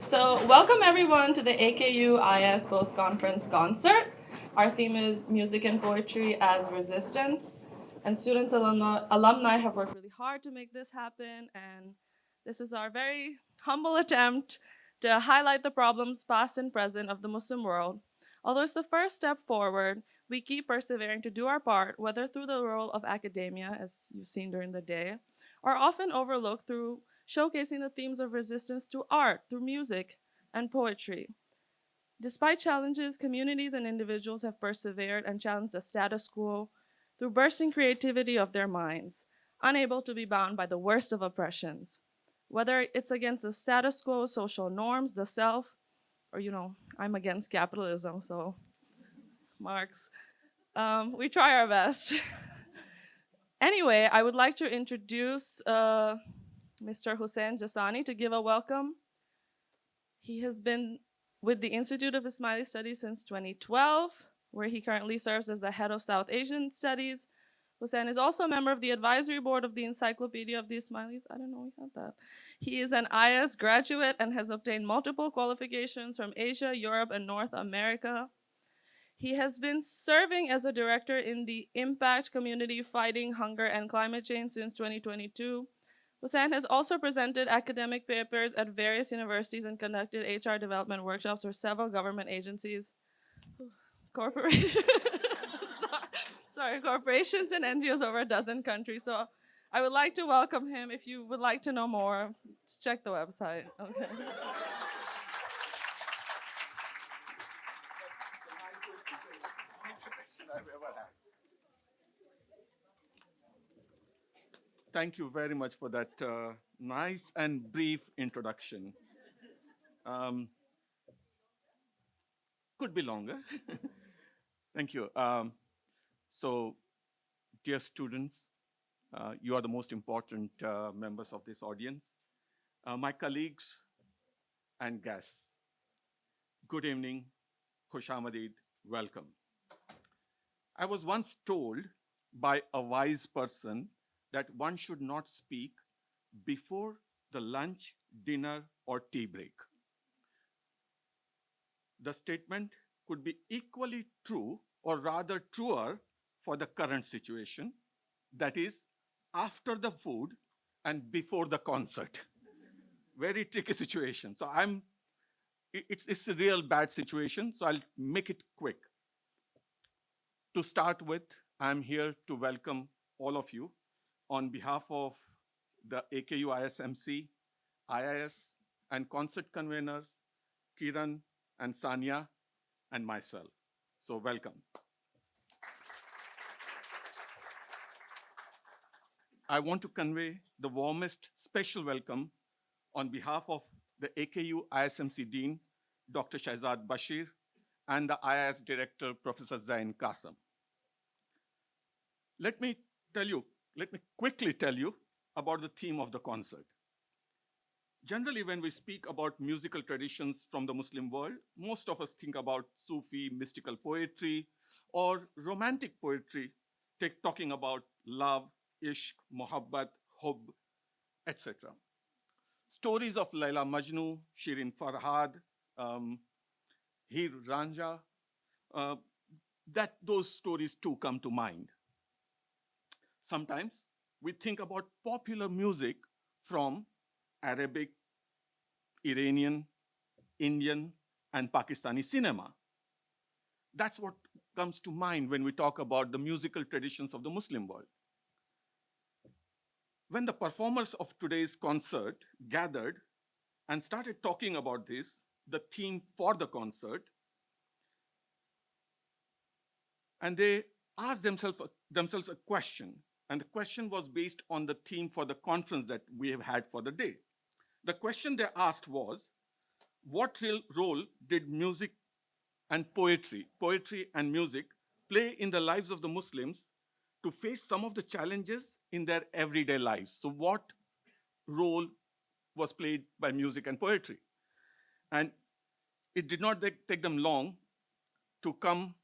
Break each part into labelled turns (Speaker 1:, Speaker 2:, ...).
Speaker 1: So, welcome everyone to the AKU-IS Post-Conference Concert. Our theme is Music and Poetry as Resistance. And students alumni have worked really hard to make this happen. And this is our very humble attempt to highlight the problems past and present of the Muslim world. Although it's the first step forward, we keep persevering to do our part, whether through the role of academia, as you've seen during the day, or often overlooked through showcasing the themes of resistance through art, through music, and poetry. Despite challenges, communities and individuals have persevered and challenged the status quo through bursting creativity of their minds, unable to be bound by the worst of oppressions. Whether it's against the status quo, social norms, the self, or, I'm against capitalism, so Marx. We try our best. Anyway, I would like to introduce Mr. Hussein Jassani to give a welcome. He has been with the Institute of Ismaili Studies since 2012, where he currently serves as the head of South Asian Studies. Hussein is also a member of the advisory board of the Encyclopedia of the Ismailis. I don't know we had that. He is an IS graduate and has obtained multiple qualifications from Asia, Europe, and North America. He has been serving as a director in the Impact Community Fighting Hunger and Climate Change since 2022. Hussein has also presented academic papers at various universities and conducted HR development workshops for several government agencies, corporations, corporations and NGOs over a dozen countries. So I would like to welcome him. If you would like to know more, just check the website. Okay.
Speaker 2: Thank you very much for that nice and brief introduction. Could be longer. Thank you. So, dear students, you are the most important members of this audience. My colleagues and guests, good evening, Khush Ahmadid, welcome. I was once told by a wise person that one should not speak before the lunch, dinner, or tea break. The statement could be equally true, or rather truer, for the current situation, that is, after the food and before the concert. Very tricky situation. So it's a real bad situation, so I'll make it quick. To start with, I'm here to welcome all of you on behalf of the AKU-ISMC, IIS, and concert conveners, Kiran and Sanya, and myself. So welcome. I want to convey the warmest special welcome on behalf of the AKU-ISMC Dean, Dr. Shahzad Bashir, and the IIS Director, Professor Zain Qasim. Let me quickly tell you about the theme of the concert. Generally, when we speak about musical traditions from the Muslim world, most of us think about Sufi, mystical poetry, or romantic poetry, talking about love, ishq, mohabbat, hub, etc. Stories of Laila Majnu, Shirin Farhad, Hir Ranja, those stories too come to mind. Sometimes we think about popular music from Arabic, Iranian, Indian, and Pakistani cinema. That's what comes to mind when we talk about the musical traditions of the Muslim world. When the performers of today's concert gathered and started talking about this, the theme for the concert, and they asked themselves a question. And the question was based on the theme for the conference that we have had for the day. The question they asked was, what real role did music and poetry and music, play in the lives of the Muslims to face some of the challenges in their everyday lives? So what role was played by music and poetry? And it did not take them long to come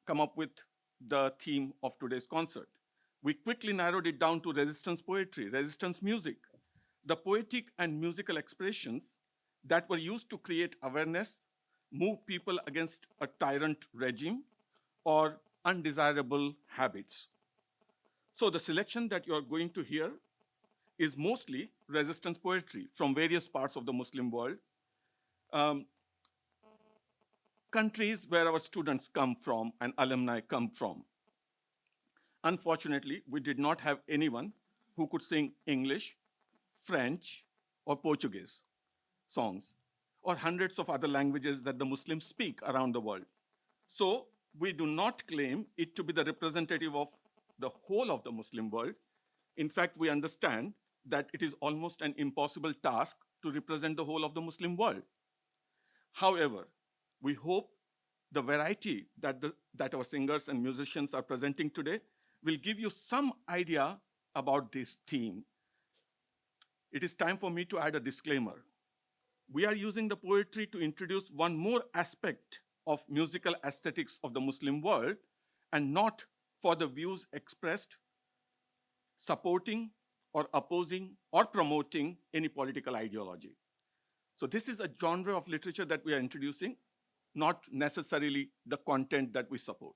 Speaker 2: up with the theme of today's concert. We quickly narrowed it down to resistance poetry, resistance music, the poetic and musical expressions that were used to create awareness, move people against a tyrant regime, or undesirable habits. So the selection that you're going to hear is mostly resistance poetry from various parts of the Muslim world, um, countries where our students come from and alumni come from. Unfortunately, we did not have anyone who could sing English, French, or Portuguese songs, or hundreds of other languages that the Muslims speak around the world. So we do not claim it to be the representative of the whole of the Muslim world. In fact, we understand that it is almost an impossible task to represent the whole of the Muslim world. However, we hope the variety that our singers and musicians are presenting today will give you some idea about this theme. It is time for me to add a disclaimer. We are using the poetry to introduce one more aspect of musical aesthetics of the Muslim world, and not for the views expressed, supporting or opposing or promoting any political ideology. So this is a genre of literature that we are introducing, not necessarily the content that we support.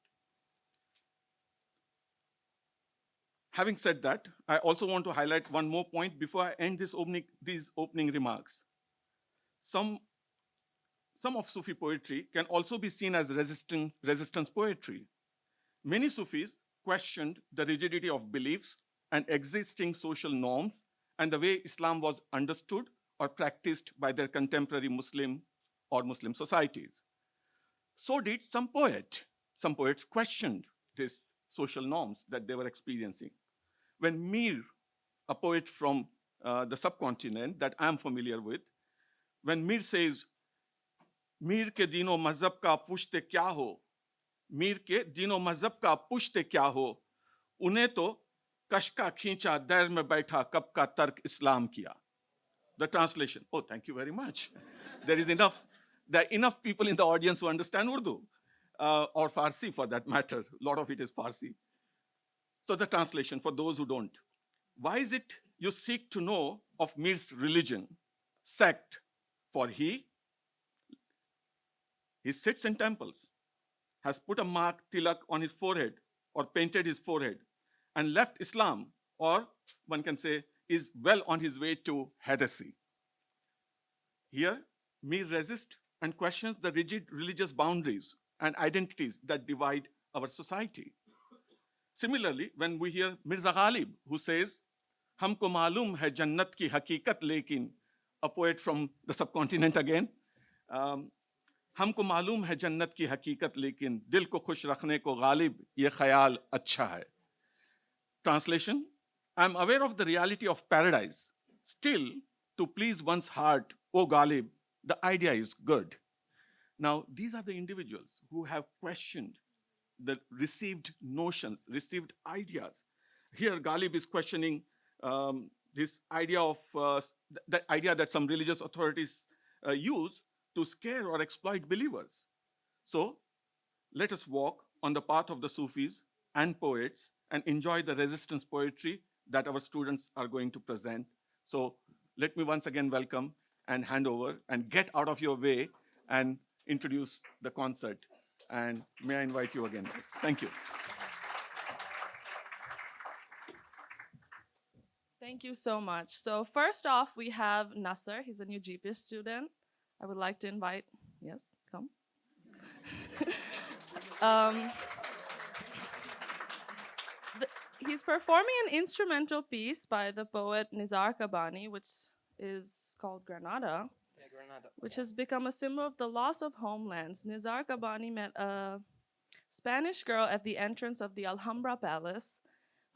Speaker 2: Having said that, I also want to highlight one more point before I end these opening remarks. Some of Sufi poetry can also be seen as resistance poetry. Many Sufis questioned the rigidity of beliefs and existing social norms and the way Islam was understood or practiced by their contemporary Muslim or Muslim societies. So did some poets. Some poets questioned these social norms that they were experiencing. When Mir, a poet from the subcontinent that I'm familiar with, when Mir says, Mir के दीनो मजहब का पुश्ते क्या हो, मीर के दीनो मजहब का पुश्ते क्या हो, उन्हें तो कशका खींचा दैर में बैठा कब का तर्क इस्लाम किया. The translation. Oh, thank you very much. There are enough people in the audience who understand Urdu, or Farsi for that matter. A lot of it is Farsi. So the translation for those who don't. Why is it you seek to know of Mir's religion, sect? For he sits in temples, has put a mark tilak on his forehead or painted his forehead, and left Islam, or one can say is well on his way to heresy. Here, Mir resists and questions the rigid religious boundaries and identities that divide our society. Similarly, when we hear Mirza Ghalib, who says, Humko malum hai jannat ki hakikat lekin, a poet from the subcontinent again, हमको मालूम है जन्नत की हकीकत लेकिन दिल को खुश रखने को गालिब ये ख्याल अच्छा है. Translation: I am aware of the reality of paradise. Still, to please one's heart, O Ghalib, the idea is good. Now, these are the individuals who have questioned the received notions, received ideas. Here, Ghalib is questioning this idea of the idea that some religious authorities use to scare or exploit believers. So let us walk on the path of the Sufis and poets and enjoy the resistance poetry that our students are going to present. So let me once again welcome and hand over and get out of your way and introduce the concert. And may I invite you again. Thank you.
Speaker 1: Thank you so much. So first off, we have Nasser. He's a new GP student. I would like to invite, yes, come. He's performing an instrumental piece by the poet Nizar Kabani, which is called Granada, which has become a symbol of the loss of homelands. Nizar Kabani met a Spanish girl at the entrance of the Alhambra Palace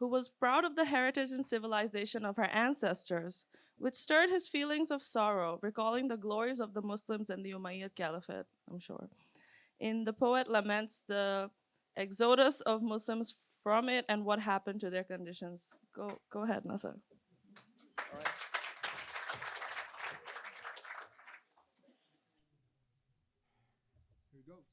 Speaker 1: who was proud of the heritage and civilization of her ancestors, which stirred his feelings of sorrow, recalling the glories of the Muslims and the Umayyad Caliphate, I'm sure. In the poet laments the exodus of Muslims from it and what happened to their conditions. Go ahead, Nasser.
Speaker 3: All right. Here it goes.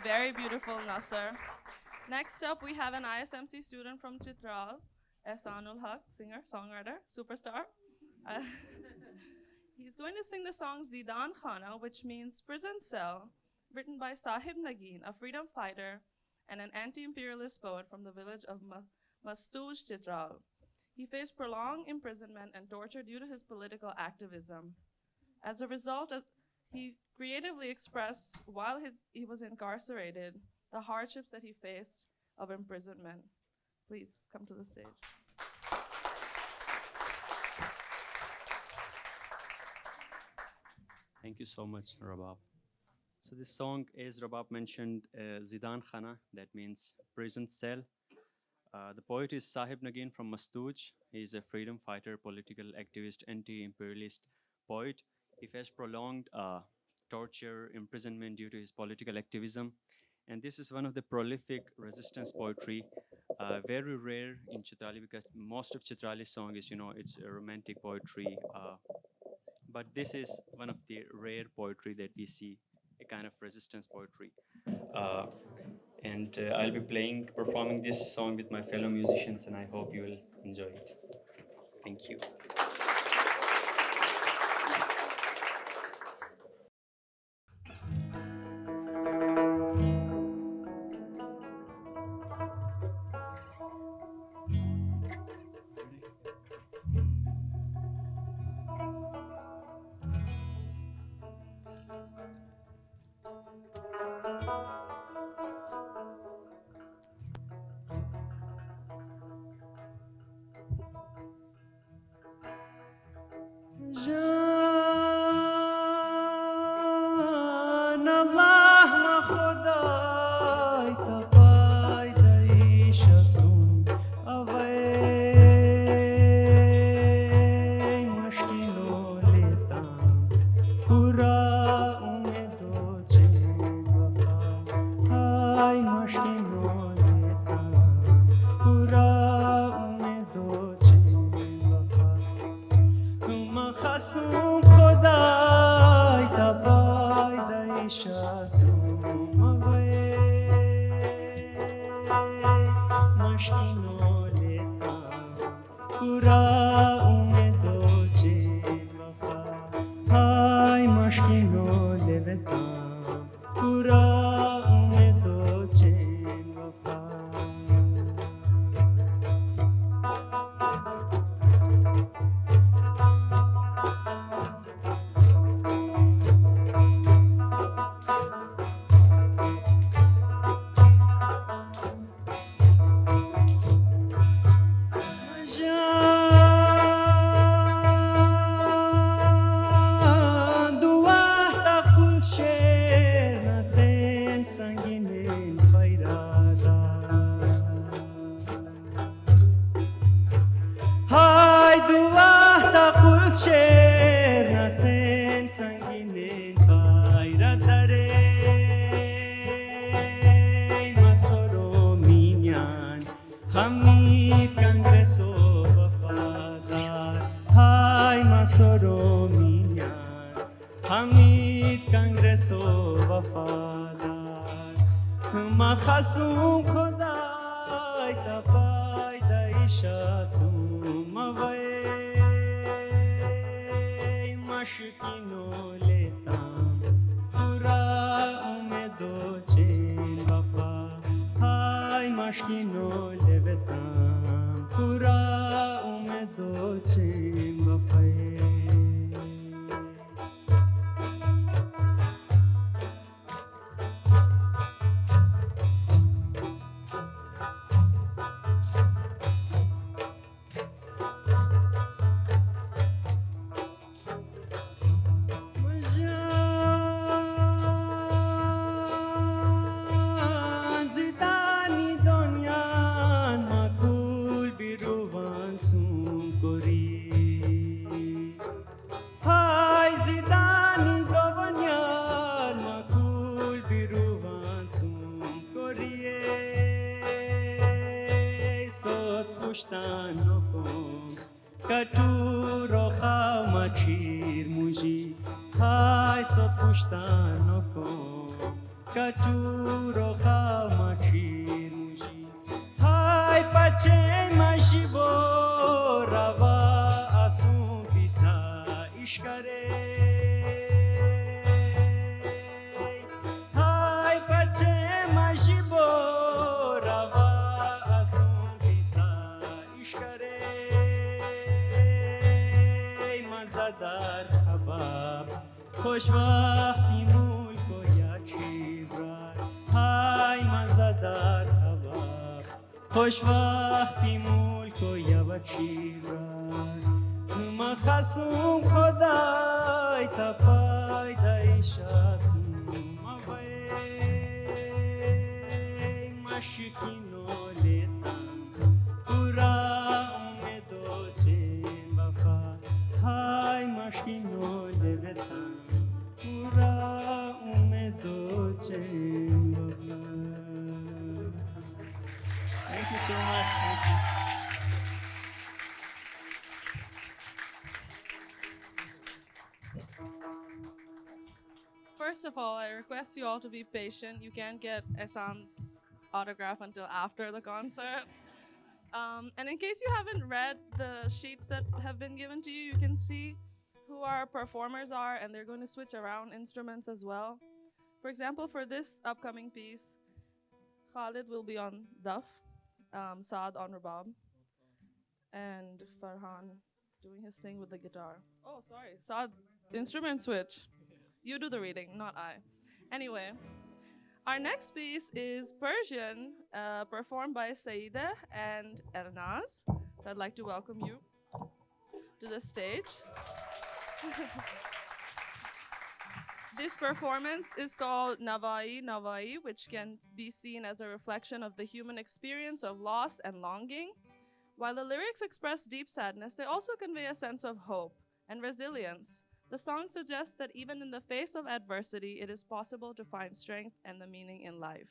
Speaker 1: Very beautiful, Nasser. Next up, we have an ISMC student from Chitral, Ehsanul Haq, singer, songwriter, superstar. Uh, he's going to sing the song Zidan Khana, which means prison cell, written by Sahib Nagin, a freedom fighter and an anti-imperialist poet from the village of Mastuj Chitral. He faced prolonged imprisonment and torture due to his political activism. As a result, he creatively expressed, while he was incarcerated, the hardships that he faced of imprisonment. Please come to the stage.
Speaker 4: Thank you so much, Rabab. So this song, as Rabab mentioned, Zidan Khana, that means prison cell. The poet is Sahib Nagin from Mastuj. He is a freedom fighter, political activist, anti-imperialist poet. He faced prolonged torture, imprisonment due to his political activism. And this is one of the prolific resistance poetry, very rare in Chitrali because most of Chitrali song is, it's a romantic poetry. But this is one of the rare poetry that we see, a kind of resistance poetry. And I'll be performing this song with my fellow musicians, and I hope you will enjoy it. Thank you.
Speaker 5: جان الله ما خدای تا پایدایش اسون اوی مشکینو لیتام پورا امیدو چین وفا های مشکینو لیتام پورا امیدو چین وفا خسوم خدای تا پایدایش اسوم اوی مشکینو لیتام پورا امیدو چه وفا های مشکینو لیتام پورا امیدو چه وفا خسوم خدای تا پایدایش اسوم اوی مشکینو لیتام پورا امیدو چین وفا های مشکینو لیتام پورا امیدو چین وفای کچور و خامچیر موشی های پچه مشی با روا اسون پیسا اشکره های پچه مشی با روا اسون پیسا اشکره مزدار حباب خوش وقتی ملک و یکی برای های مزدار حباب خوش وقتی ملک و یکی برای ما خسوم خدای تا پایدای شاسوم ما وی مشکینو لیتم پورا امید و چین وفا های مشکینو لیتم پورا امید و چین وفا. Thank you so much. Thank you.
Speaker 1: First of all, I request you all to be patient. You can't get Esan's autograph until after the concert. And in case you haven't read the sheets that have been given to you, you can see who our performers are, and they're going to switch around instruments as well. For example, for this upcoming piece, Khalid will be on daf, Saad on rabab, and Farhan doing his thing with the guitar. Oh, sorry, Saad, instrument switch. You do the reading, not I. Anyway, our next piece is Persian, performed by Saida and Elnaz. So I'd like to welcome you to the stage. This performance is called Navai Navai, which can be seen as a reflection of the human experience of loss and longing. While the lyrics express deep sadness, they also convey a sense of hope and resilience. The song suggests that even in the face of adversity, it is possible to find strength and the meaning in life.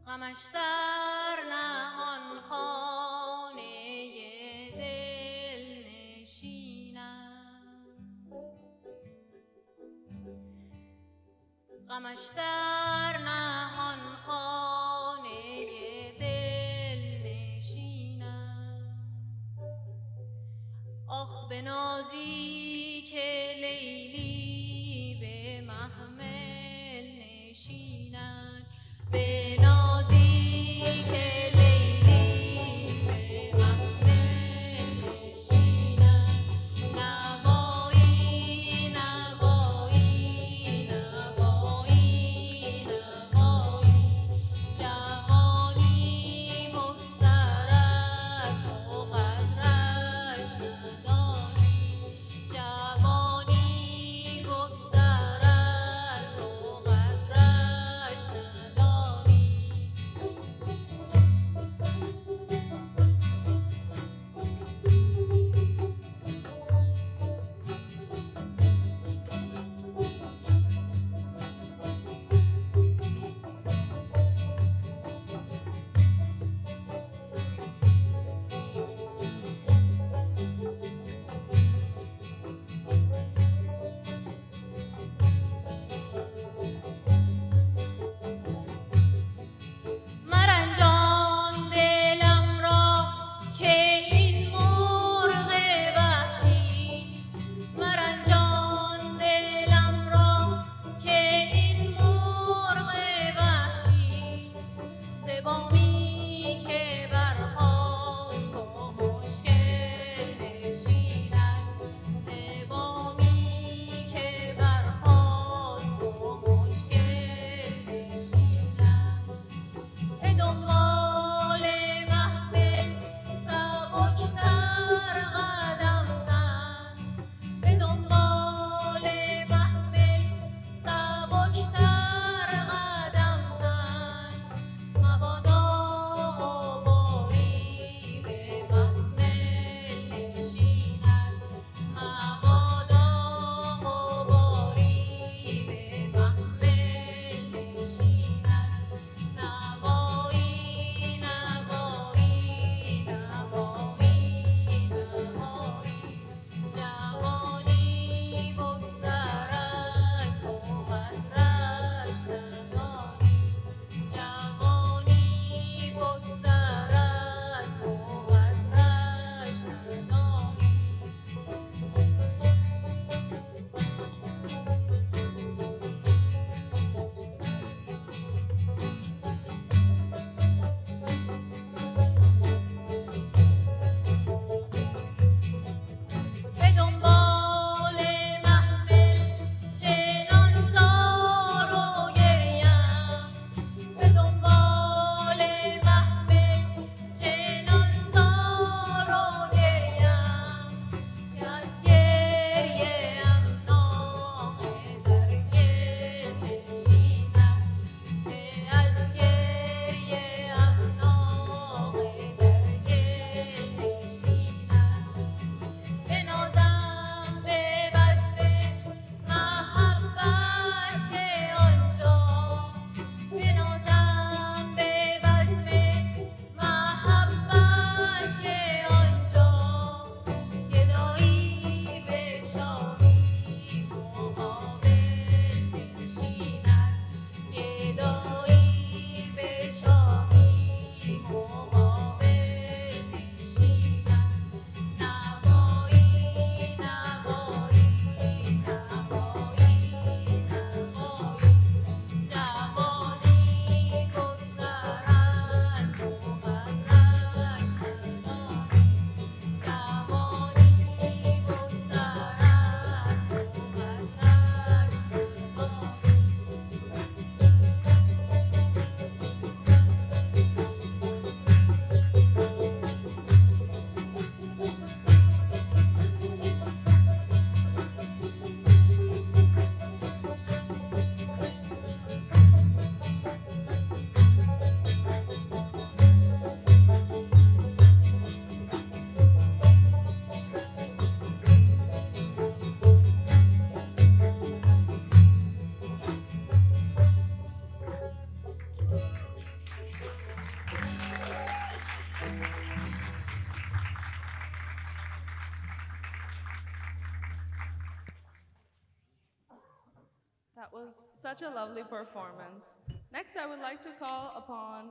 Speaker 6: غمش در نهان خانه دل نشینم غمش در نهان خانه دل نشینم آخ بنازی که لیلی به محمل نشینند بنازی که لیلی به محمل نشینند نوایی نوایی نوایی نوایی جوانی بگذرد و قدرش ندانی جوانی
Speaker 1: That was such a lovely performance. Next, I would like to call upon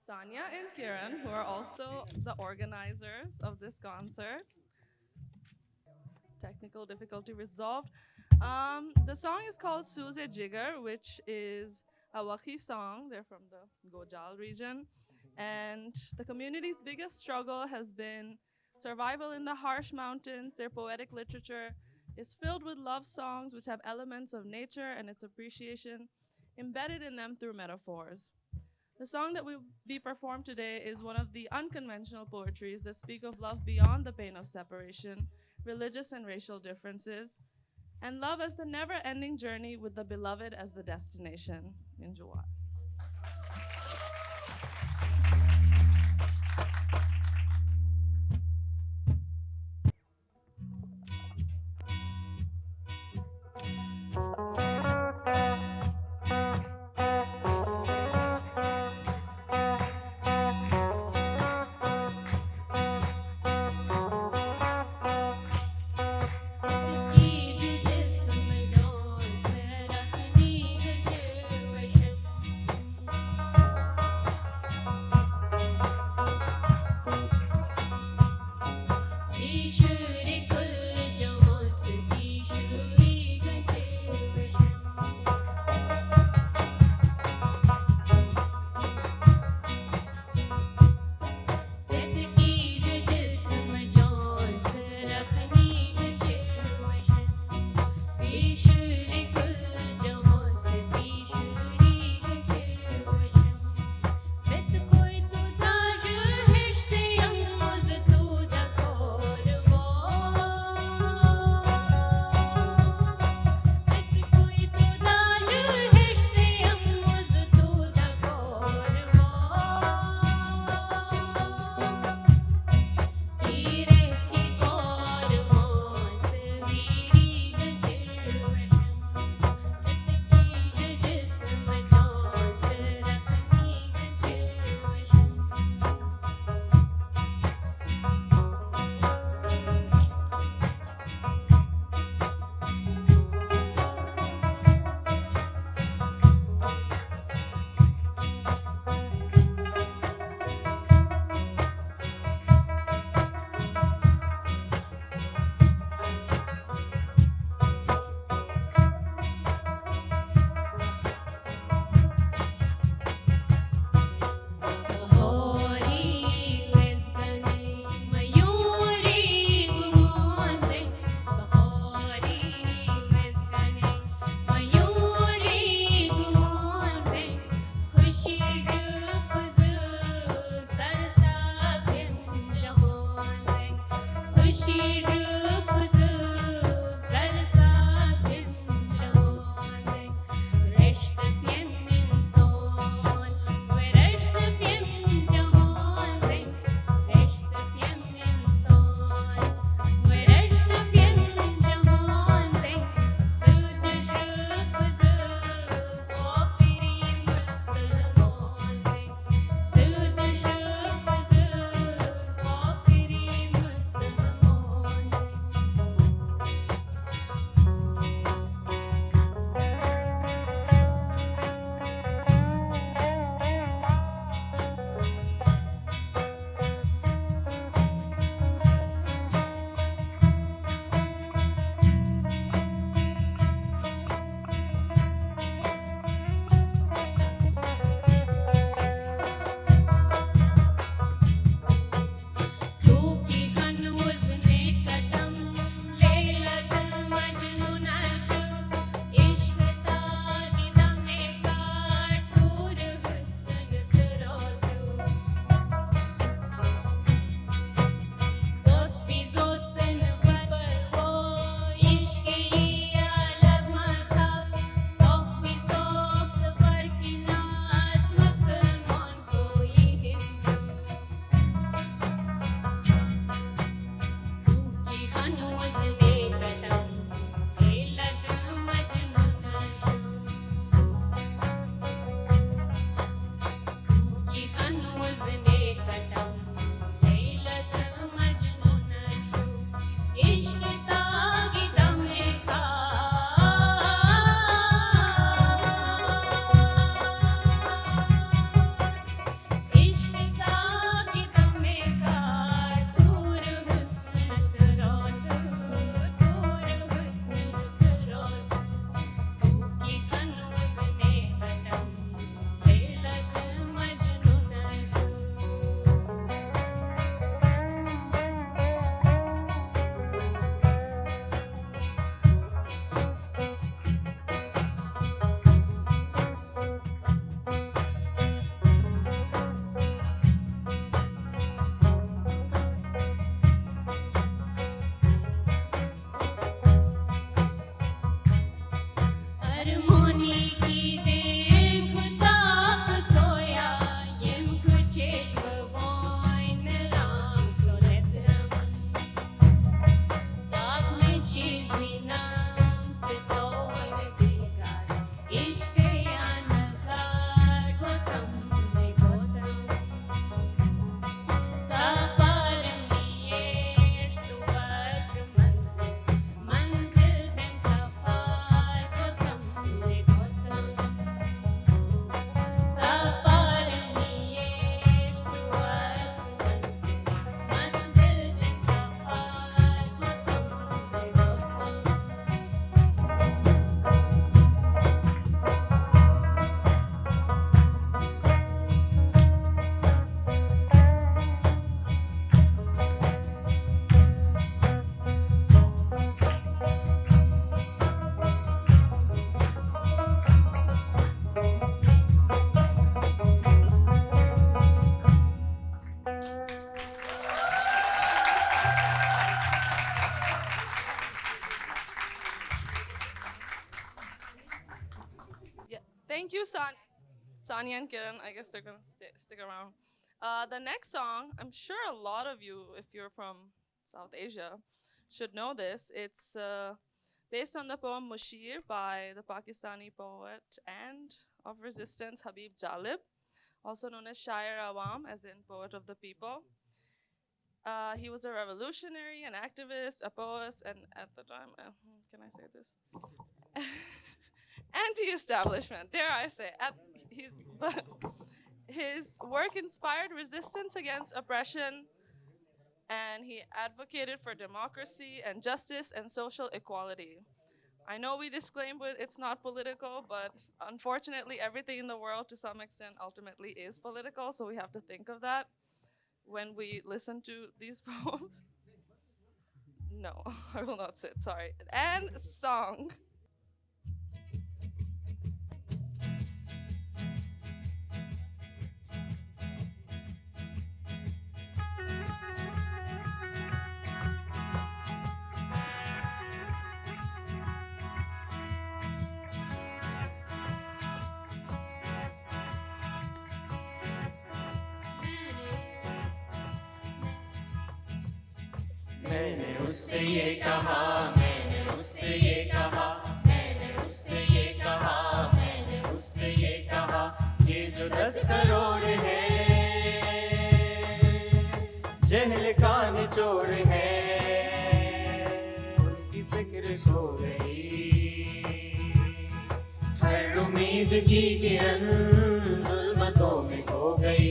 Speaker 1: Sanya and Kiran, who are also the organizers of this concert. Technical difficulty resolved. The song is called Suze Jigar, which is a Waki song. They're from the Gojal region. And the community's biggest struggle has been survival in the harsh mountains. Their poetic literature is filled with love songs which have elements of nature and its appreciation embedded in them through metaphors. The song that will be performed today is one of the unconventional poetries that speak of love beyond the pain of separation, religious and racial differences, and love as the never-ending journey with the beloved as the destination. Enjoy.
Speaker 6: सबकी जिस्म डोल से रखनी है चिरवश
Speaker 1: Thank you, Sanya and Kiran. I guess they're going to stick around. The next song, I'm sure a lot of you, if you're from South Asia, should know this. It's based on the poem Mushir by the Pakistani poet and of resistance Habib Jalib, also known as Shair Awam, as in poet of the people. He was a revolutionary, an activist, a poet, and at the time, can I say this? Anti-establishment, dare I say. But his work inspired resistance against oppression, and he advocated for democracy and justice and social equality. I know we disclaim with it's not political, but unfortunately, everything in the world to some extent ultimately is political, so we have to think of that when we listen to these poems. No, I will not sit, sorry. And song.
Speaker 5: मैंने उससे ये कहा, मैंने उससे ये कहा, मैंने उससे ये कहा, मैंने उससे ये कहा, ये जो 10 करोड़ है जहल का निचोड़ है, उनकी फिक्र सो गई, हर उम्मीद की किरण जुल्मतों में खो गई,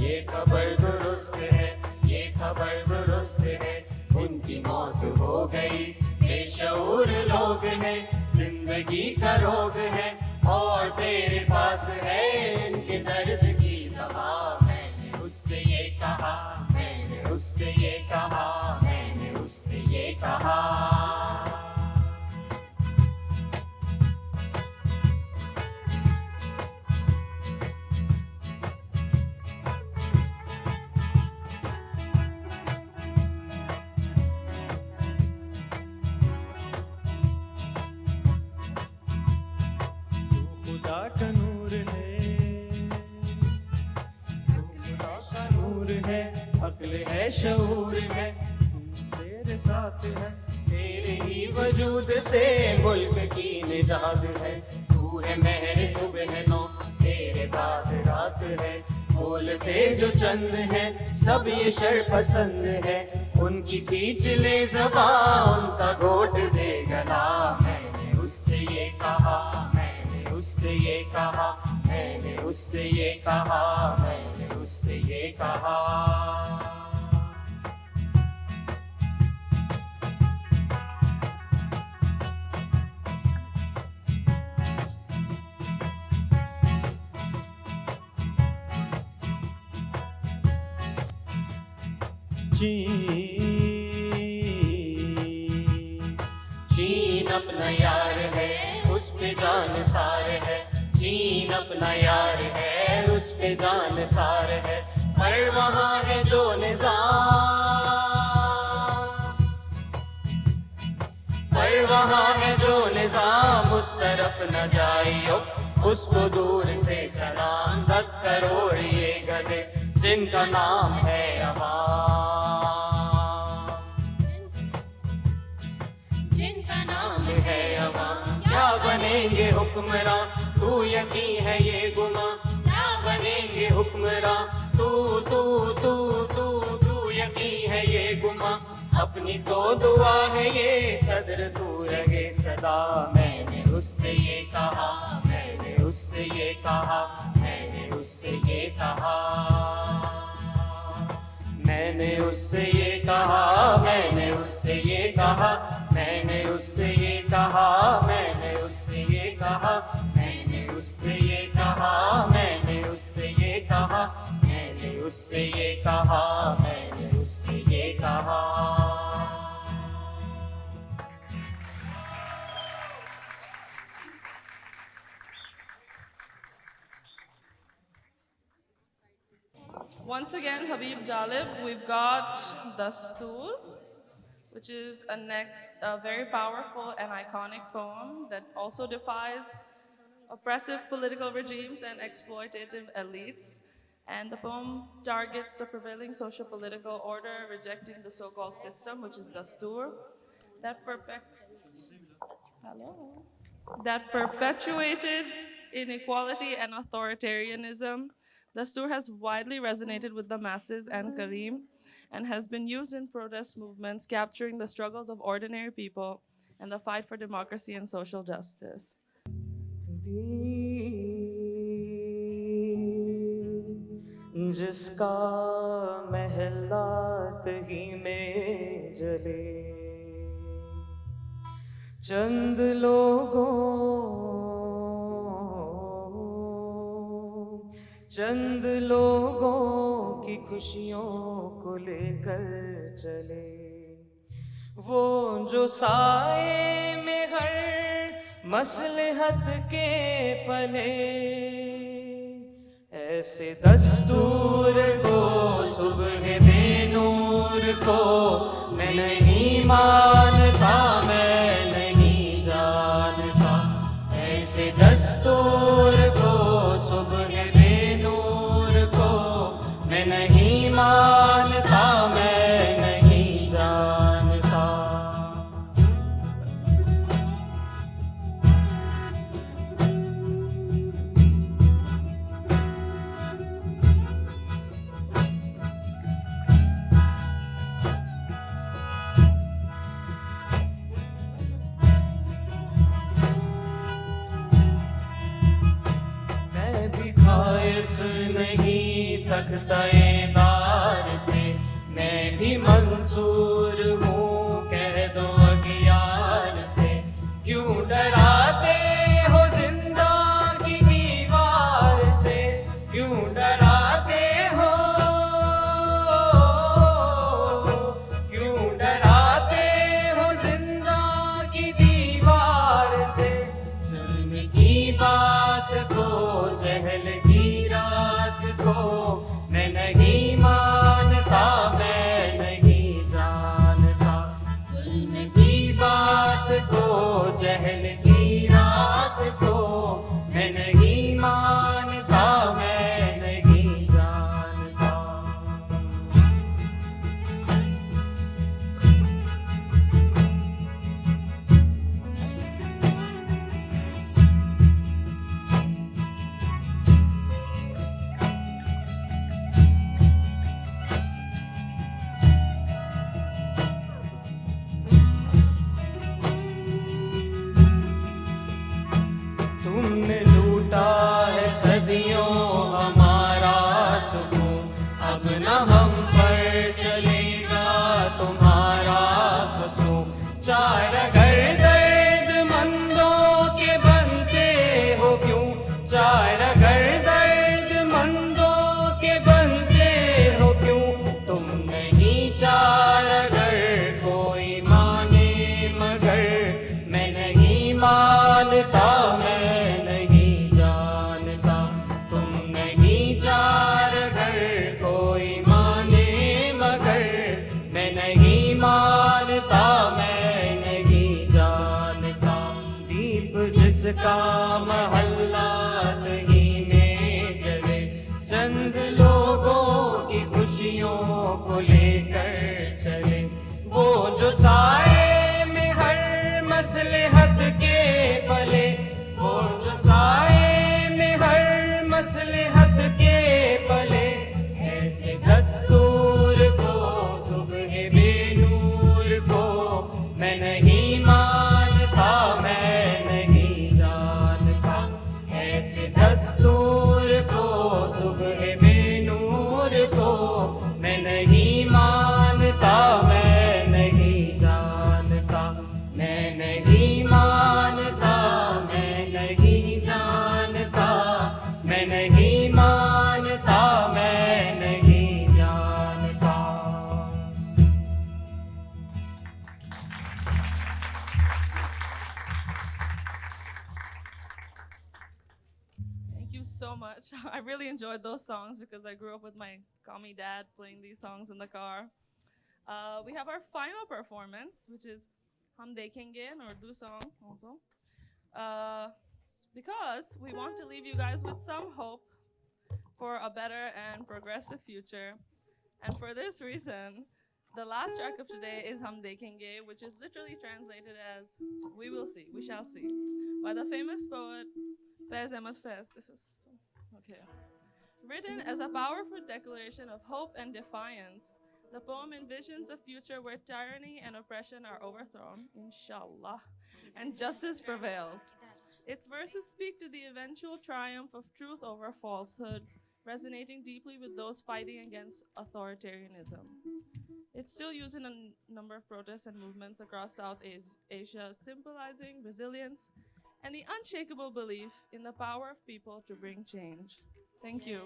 Speaker 5: ये खबर दुरुस्त है, ये खबर दुरुस्त है, उनकी मौत हो गई, बेशऊर लोग हैं, जिंदगी का रोग है, और तेरे पास है इनके दर्द की दवा। मैंने उससे ये कहा, मैंने उससे ये कहा, मैंने उससे ये कहा। खुदा का नूर है, खुदा का नूर है, अक्ल है, शऊर है, तेरे साथ है, तेरे ही वजूद से मुल्क की निजात है, तू है महर सुबह नो, तेरे बाद रात है, बोलते जो चंद है, सब ये शर पसंद है, उनकी खींच ले ज़बां, उनका घोट दे गला। मैंने उससे ये कहा, उससे ये कहा, मैंने उससे ये कहा, मैंने उससे ये कहा। चीन अपना यार है, उस पे जान सार है, चीन अपना यार है, उस पे जान सार है, पर वहाँ है जो निज़ाम, पर वहाँ है जो निज़ाम, उस तरफ न जाइयो, उसको दूर से सलाम। 10 करोड़ ये गधे जिनका नाम है अवाम, जिनका नाम है अवाम, क्या बनेंगे हुक्मरान, तू यकीन है ये गुमा, क्या बनेंगे हुक्मरान, तू तू तू तू तू यकीन है ये गुमा, अपनी तो दुआ है ये सदर तू रहे सदा। मैंने उससे ये कहा, मैंने उससे ये कहा, मैंने उससे ये कहा, मैंने उससे ये कहा, मैंने उससे ये कहा, मैंने उससे ये कहा, मैंने उससे ये कहा, मैंने उससे ये कहा, मैंने उससे ये कहा, मैंने उससे ये कहा, मैंने उससे ये कहा।
Speaker 1: Once again, Habib Jalib, we've got Dastoor, which is a very powerful and iconic poem that also defies oppressive political regimes and exploitative elites. And the poem targets the prevailing socio-political order, rejecting the so-called system, which is dastur, that that perpetuated inequality and authoritarianism. Dastur has widely resonated with the masses and Kareem, and has been used in protest movements capturing the struggles of ordinary people and the fight for democracy and social justice.
Speaker 5: जिसका महलात ही में जले चंद लोगों की खुशियों को लेकर चले वो जो साए में हर मसलहत के पले ऐसे दस्तूर को सुबह बेनूर को मैं नहीं मानता मैं नहीं जानता ऐसे दस्तूर को सुबह बेनूर को मैं नहीं मानता मैं नहीं जानता तख्ता-ए-दार से मैं भी मंसूर हूँ कह दो अगियार से क्यों डराते हो जिंदा की दीवार से क्यों डराते हो क्यों डराते हो जिंदा की दीवार से जुल्म की बात को जहल की रात को मैं नहीं मानता मैं नहीं जानता जुल्म की बात को जहल की रात को मैं नहीं मानता मैं नहीं जानता तुमने लूटा है सदियों हमारा सुकून अब न हम पर चलेगा तुम्हारा फसून चार अगर दर्द मंदों के बनते हो क्यों चार अगर दर्द मंदों के बनते हो क्यों तुम नहीं चार अगर कोई माने मगर मैं नहीं मानता मैं नहीं जानता तुम नहीं चार घर कोई माने मगर मैं नहीं मानता मैं नहीं जानता दीप जिसका महल्ला ही में जले चंद लोगों की खुशियों को लेकर चले वो जो साए में हर मसलहत के पले वो जो साए में हर मसलहत के पले ऐसे दस्तूर को सुबह बेनूर को मैं नहीं मानता मैं नहीं जानता ऐसे दस्तूर को सुबह बेनूर को मैं नहीं मानता मैं नहीं जानता मैं नहीं मानता मैं नहीं जानता मैं नहीं मानता मैं नहीं जानता
Speaker 1: Thank you so much. I really enjoyed those songs because I grew up with my commie dad playing these songs in the car. We have our final performance, which is Hum Dekhenge, an Urdu song also. because we want to leave you guys with some hope for a better and progressive future. And for this reason, the last track of today is Hum Dekhenge, which is literally translated as "We will see, we shall see," by the famous poet Faiz Ahmad Faiz. This is okay. Written as a powerful declaration of hope and defiance, the poem envisions a future where tyranny and oppression are overthrown, inshallah, and justice prevails. Its verses speak to the eventual triumph of truth over falsehood, resonating deeply with those fighting against authoritarianism. It's still used in a number of protests and movements across South Asia, symbolizing resilience and the unshakable belief in the power of people to bring change. Thank you.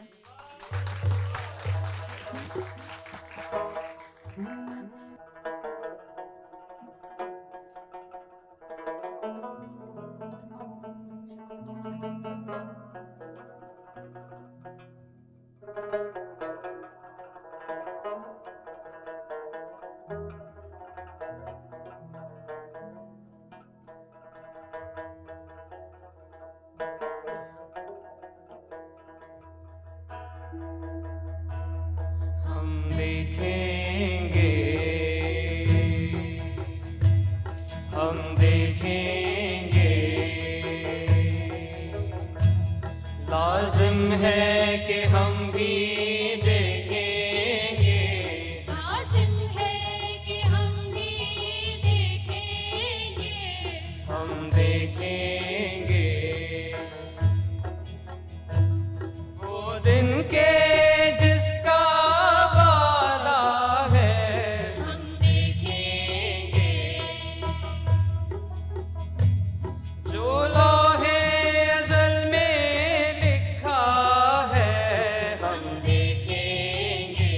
Speaker 5: हम देखेंगे, हम देखेंगे, लाजिम है कि हम भी देखेंगे,
Speaker 6: लाजिम है कि हम भी देखेंगे,
Speaker 5: हम देखेंगे वो दिन के जिसका वादा है,
Speaker 6: हम देखेंगे,
Speaker 5: जो लौहे अज़ल में लिखा है, हम
Speaker 6: देखेंगे,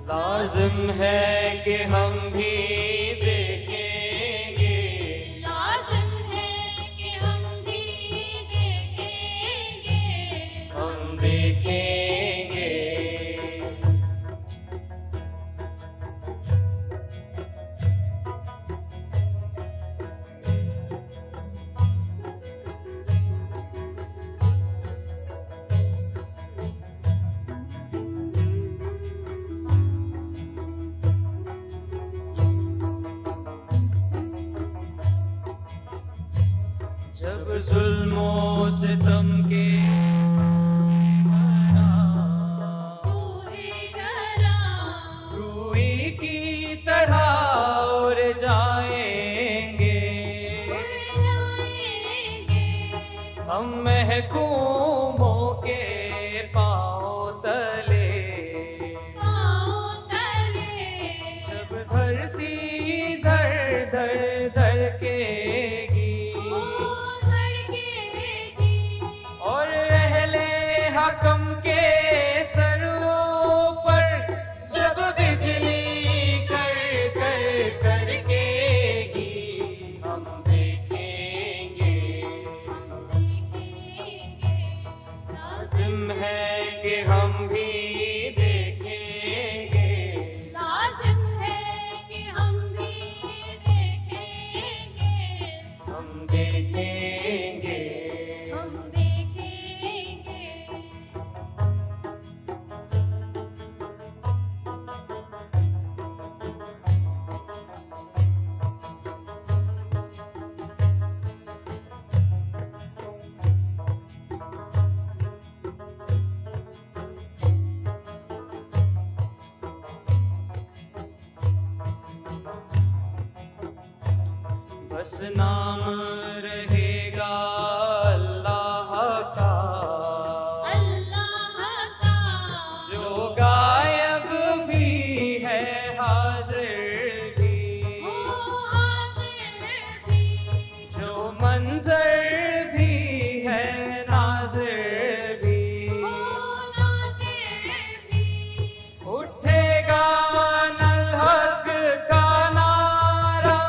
Speaker 5: लाजिम है कि हम भी देखेंगे,
Speaker 6: लाजिम है कि हम भी देखेंगे,
Speaker 5: हम देखेंगे। जब जुल्मों सितम के
Speaker 6: बूहे गरा,
Speaker 5: रूई की तरह उड़ जाएंगे,
Speaker 6: उड़ जाएंगे,
Speaker 5: हम महकूमों के पाँव तले,
Speaker 6: पाँव तले,
Speaker 5: जब धरती धड़ धड़ धड़केगी
Speaker 6: ओ धड़केगी,
Speaker 5: और अहले हकम के सरों पर जब बिजली कर कर करकेगी, हम देखेंगे,
Speaker 6: देखेंगे,
Speaker 5: लाजिम है कि हम भी देखेंगे,
Speaker 6: लाजिम है कि हम भी देखेंगे,
Speaker 5: हम देखेंगे।
Speaker 6: हम देखेंगे।
Speaker 5: बस नाम रहेगा अल्लाह का,
Speaker 6: अल्लाह का,
Speaker 5: जो गायब भी है हाजिर भी,
Speaker 6: ओ हाजिर भी,
Speaker 5: जो मंजर भी है नाजिर भी,
Speaker 6: ओ नाज़िर भी,
Speaker 5: उठेगा नल हक का नारा,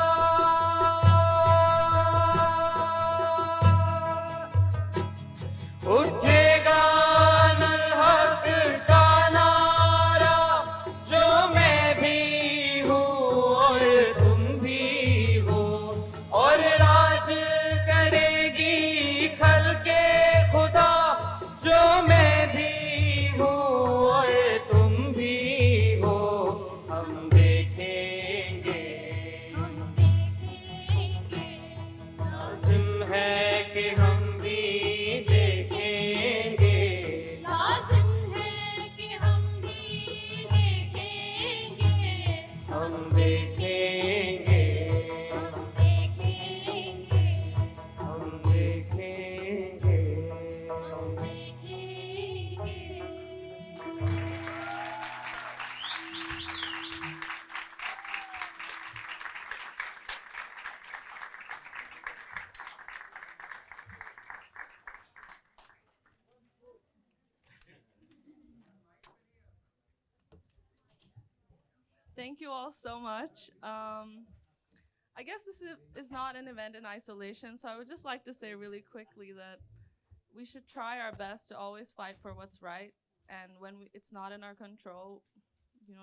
Speaker 5: कि हम भी देखेंगे,
Speaker 6: लाजिम है कि हम भी देखेंगे,
Speaker 5: हम देखेंगे,
Speaker 6: हम देखेंगे,
Speaker 5: हम देखेंगे।
Speaker 6: हम देखेंगे।
Speaker 1: Thank you all so much. I guess this is not an event in isolation, so I would just like to say really quickly that we should try our best to always fight for what's right. And when it's not in our control,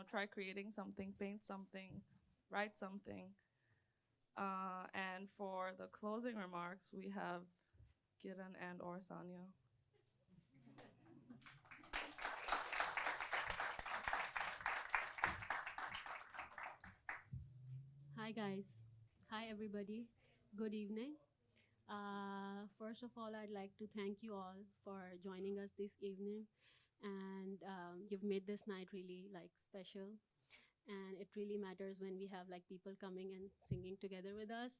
Speaker 1: try creating something, paint something, write something. And for the closing remarks, we have Kiran and or Sanya.
Speaker 7: Hi guys. Hi everybody. Good evening. First of all, I'd like to thank you all for joining us this evening, and you've made this night really special. And it really matters when we have people coming and singing together with us.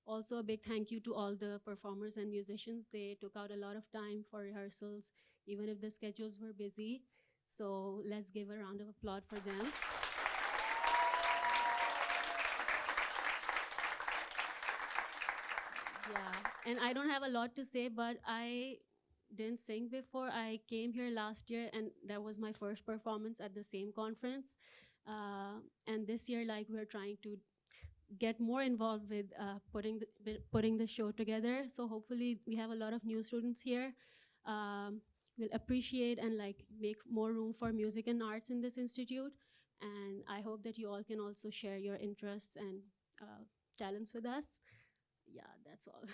Speaker 7: Also, a big thank you to all the performers and musicians. They took out a lot of time for rehearsals, even if the schedules were busy. So let's give a round of applause for them. Yeah, and I don't have a lot to say, but I didn't sing before. I came here last year, and that was my first performance at the same conference. And this year, we're trying to get more involved with putting the show together. So hopefully, we have a lot of new students here. We'll appreciate and make more room for music and arts in this institute. And I hope that you all can also share your interests and talents with us. Yeah, that's all.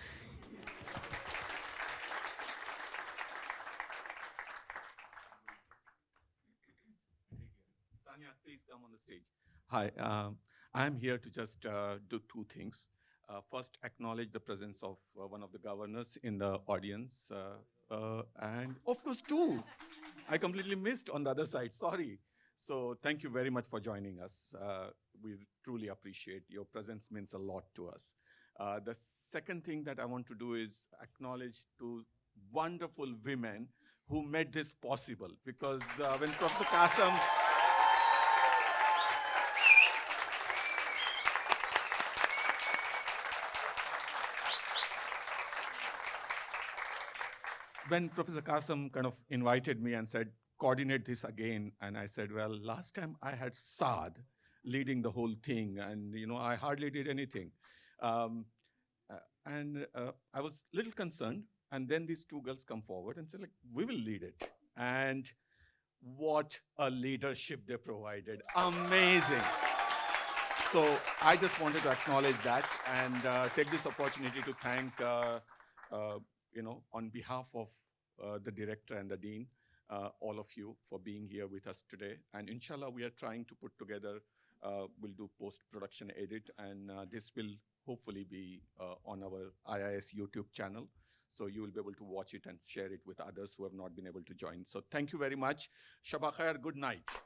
Speaker 2: Sanya, please come on the stage. Hi, I'm here to just do two things. First, acknowledge the presence of one of the governors in the audience. And of course, two, I completely missed on the other side, sorry. So thank you very much for joining us. We truly appreciate your presence, means a lot to us. The second thing that I want to do is acknowledge two wonderful women who made this possible, because when Professor Kasam when Professor Kasam kind of invited me and said, coordinate this again, and I said, well, last time I had Saad leading the whole thing, and I hardly did anything. And I was a little concerned, and then these two girls come forward and say, we will lead it. And what a leadership they provided. Amazing. So I just wanted to acknowledge that and take this opportunity to thank, on behalf of the director and the dean, all of you for being here with us today. And inshallah, we are trying to put together, we'll do post-production edit, and this will hopefully be on our IIS YouTube channel. So you will be able to watch it and share it with others who have not been able to join. So thank you very much. Shaba khair, good night.